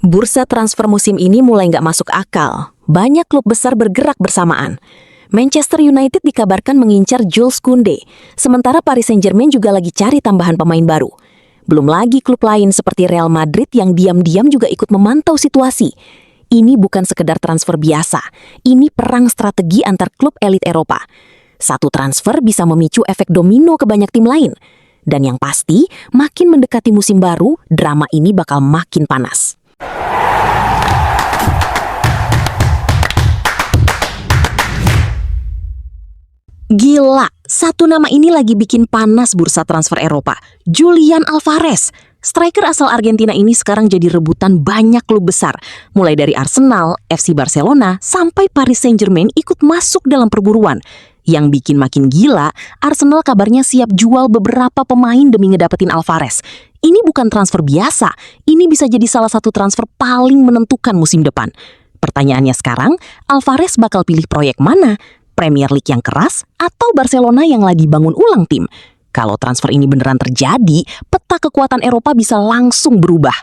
Bursa transfer musim ini mulai nggak masuk akal. Banyak klub besar bergerak bersamaan. Manchester United dikabarkan mengincar Jules Koundé, sementara Paris Saint-Germain juga lagi cari tambahan pemain baru. Belum lagi klub lain seperti Real Madrid yang diam-diam juga ikut memantau situasi. Ini bukan sekedar transfer biasa, ini perang strategi antar klub elit Eropa. Satu transfer bisa memicu efek domino ke banyak tim lain. Dan yang pasti, makin mendekati musim baru, drama ini bakal makin panas. Gila, satu nama ini lagi bikin panas bursa transfer Eropa. Julian Alvarez. Striker asal Argentina ini sekarang jadi rebutan banyak klub besar. Mulai dari Arsenal, FC Barcelona, sampai Paris Saint-Germain ikut masuk dalam perburuan. Yang bikin makin gila, Arsenal kabarnya siap jual beberapa pemain demi ngedapetin Alvarez. Ini bukan transfer biasa, ini bisa jadi salah satu transfer paling menentukan musim depan. Pertanyaannya sekarang, Alvarez bakal pilih proyek mana? Premier League yang keras atau Barcelona yang lagi bangun ulang tim? Kalau transfer ini beneran terjadi, peta kekuatan Eropa bisa langsung berubah.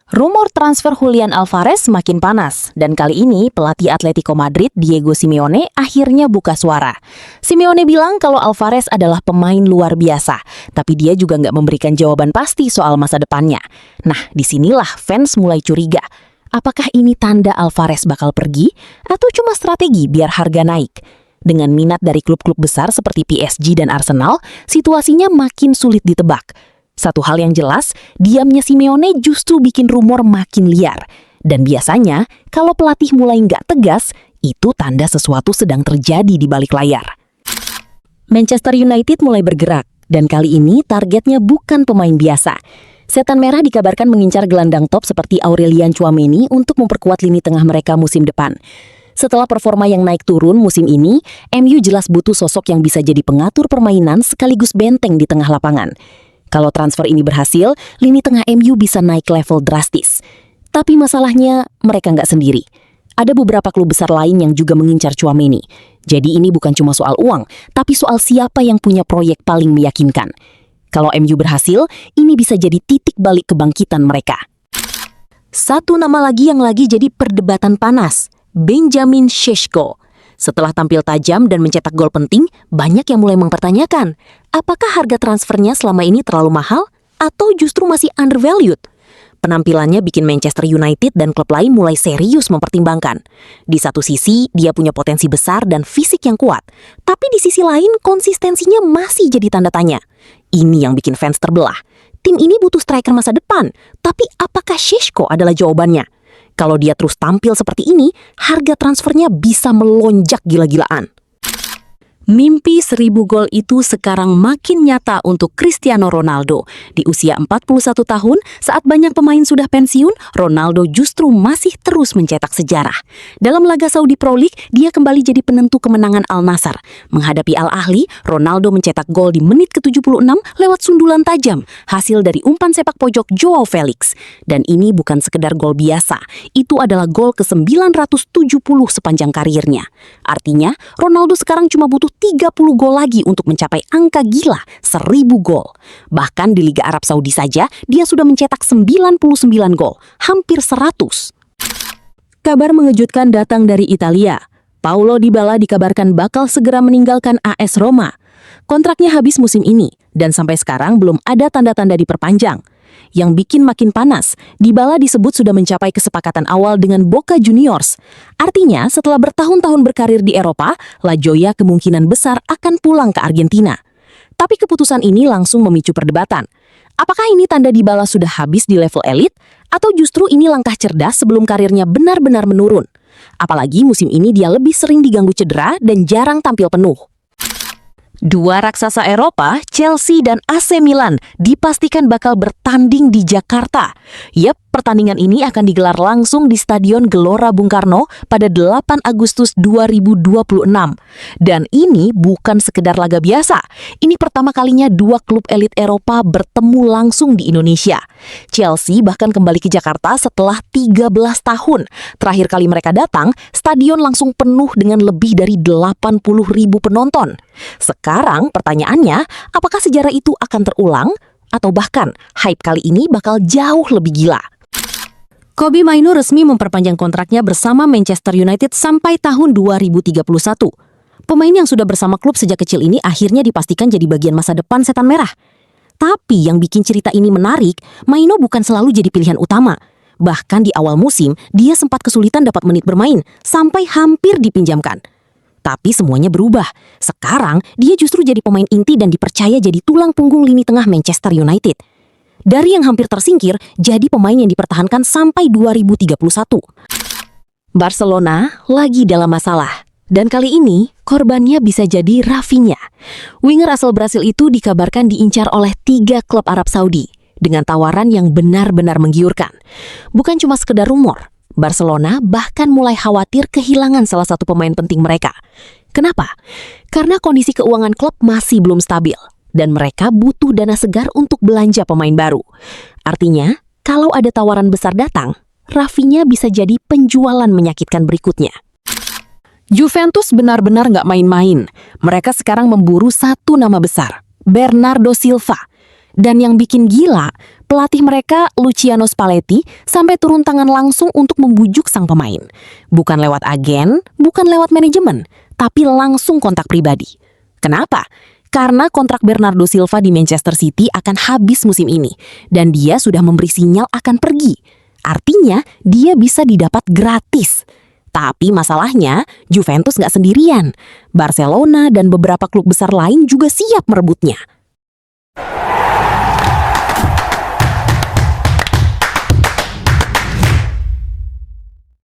Rumor transfer Julian Alvarez makin panas, dan kali ini pelatih Atletico Madrid Diego Simeone akhirnya buka suara. Simeone bilang kalau Alvarez adalah pemain luar biasa, tapi dia juga nggak memberikan jawaban pasti soal masa depannya. Nah, disinilah fans mulai curiga. Apakah ini tanda Alvarez bakal pergi atau cuma strategi biar harga naik? Dengan minat dari klub-klub besar seperti PSG dan Arsenal, situasinya makin sulit ditebak. Satu hal yang jelas, diamnya Simeone justru bikin rumor makin liar. Dan biasanya, kalau pelatih mulai nggak tegas, itu tanda sesuatu sedang terjadi di balik layar. Manchester United mulai bergerak, dan kali ini targetnya bukan pemain biasa. Setan Merah dikabarkan mengincar gelandang top seperti Aurelian Tchouaméni untuk memperkuat lini tengah mereka musim depan. Setelah performa yang naik turun musim ini, MU jelas butuh sosok yang bisa jadi pengatur permainan sekaligus benteng di tengah lapangan. Kalau transfer ini berhasil, lini tengah MU bisa naik level drastis. Tapi masalahnya, mereka nggak sendiri. Ada beberapa klub besar lain yang juga mengincar Tchouaméni. Jadi ini bukan cuma soal uang, tapi soal siapa yang punya proyek paling meyakinkan. Kalau MU berhasil, ini bisa jadi titik balik kebangkitan mereka. Satu nama lagi yang lagi jadi perdebatan panas, Benjamin Šeško. Setelah tampil tajam dan mencetak gol penting, banyak yang mulai mempertanyakan, apakah harga transfernya selama ini terlalu mahal atau justru masih undervalued? Penampilannya bikin Manchester United dan klub lain mulai serius mempertimbangkan. Di satu sisi, dia punya potensi besar dan fisik yang kuat. Tapi di sisi lain, konsistensinya masih jadi tanda tanya. Ini yang bikin fans terbelah. Tim ini butuh striker masa depan. Tapi apakah Šeško adalah jawabannya? Kalau dia terus tampil seperti ini, harga transfernya bisa melonjak gila-gilaan. Mimpi 1000 gol itu sekarang makin nyata untuk Cristiano Ronaldo. Di usia 41 tahun, saat banyak pemain sudah pensiun, Ronaldo justru masih terus mencetak sejarah. Dalam laga Saudi Pro League, dia kembali jadi penentu kemenangan Al Nassr. Menghadapi Al Ahly, Ronaldo mencetak gol di menit ke-76 lewat sundulan tajam, hasil dari umpan sepak pojok Joao Felix. Dan ini bukan sekedar gol biasa, itu adalah gol ke-970 sepanjang karirnya. Artinya, Ronaldo sekarang cuma butuh 30 gol lagi untuk mencapai angka gila 1000 gol. Bahkan di Liga Arab Saudi saja, dia sudah mencetak 99 gol, hampir 100. Kabar mengejutkan datang dari Italia. Paulo Dybala dikabarkan bakal segera meninggalkan AS Roma. Kontraknya habis musim ini, dan sampai sekarang belum ada tanda-tanda diperpanjang. Yang bikin makin panas, Dybala disebut sudah mencapai kesepakatan awal dengan Boca Juniors. Artinya, setelah bertahun-tahun berkarir di Eropa, La Joya kemungkinan besar akan pulang ke Argentina. Tapi keputusan ini langsung memicu perdebatan. Apakah ini tanda Dybala sudah habis di level elit? Atau justru ini langkah cerdas sebelum karirnya benar-benar menurun? Apalagi musim ini dia lebih sering diganggu cedera dan jarang tampil penuh. Dua raksasa Eropa, Chelsea dan AC Milan, dipastikan bakal bertanding di Jakarta. Yap, pertandingan ini akan digelar langsung di Stadion Gelora Bung Karno pada 8 Agustus 2026. Dan ini bukan sekedar laga biasa. Ini pertama kalinya dua klub elit Eropa bertemu langsung di Indonesia. Chelsea bahkan kembali ke Jakarta setelah 13 tahun. Terakhir kali mereka datang, stadion langsung penuh dengan lebih dari 80.000 penonton. Sekarang pertanyaannya, apakah sejarah itu akan terulang? Atau bahkan hype kali ini bakal jauh lebih gila? Kobbie Mainoo resmi memperpanjang kontraknya bersama Manchester United sampai tahun 2031. Pemain yang sudah bersama klub sejak kecil ini akhirnya dipastikan jadi bagian masa depan Setan Merah. Tapi yang bikin cerita ini menarik, Mainoo bukan selalu jadi pilihan utama. Bahkan di awal musim, dia sempat kesulitan dapat menit bermain, sampai hampir dipinjamkan. Tapi semuanya berubah. Sekarang, dia justru jadi pemain inti dan dipercaya jadi tulang punggung lini tengah Manchester United. Dari yang hampir tersingkir, jadi pemain yang dipertahankan sampai 2031. Barcelona lagi dalam masalah. Dan kali ini, korbannya bisa jadi Rafinha. Winger asal Brasil itu dikabarkan diincar oleh 3 klub Arab Saudi dengan tawaran yang benar-benar menggiurkan. Bukan cuma sekedar rumor, Barcelona bahkan mulai khawatir kehilangan salah satu pemain penting mereka. Kenapa? Karena kondisi keuangan klub masih belum stabil dan mereka butuh dana segar untuk belanja pemain baru. Artinya, kalau ada tawaran besar datang, Rafinha bisa jadi penjualan menyakitkan berikutnya. Juventus benar-benar nggak main-main. Mereka sekarang memburu satu nama besar, Bernardo Silva. Dan yang bikin gila, pelatih mereka Luciano Spalletti sampai turun tangan langsung untuk membujuk sang pemain. Bukan lewat agen, bukan lewat manajemen, tapi langsung kontak pribadi. Kenapa? Karena kontrak Bernardo Silva di Manchester City akan habis musim ini, dan dia sudah memberi sinyal akan pergi. Artinya, dia bisa didapat gratis. Tapi masalahnya, Juventus nggak sendirian. Barcelona dan beberapa klub besar lain juga siap merebutnya.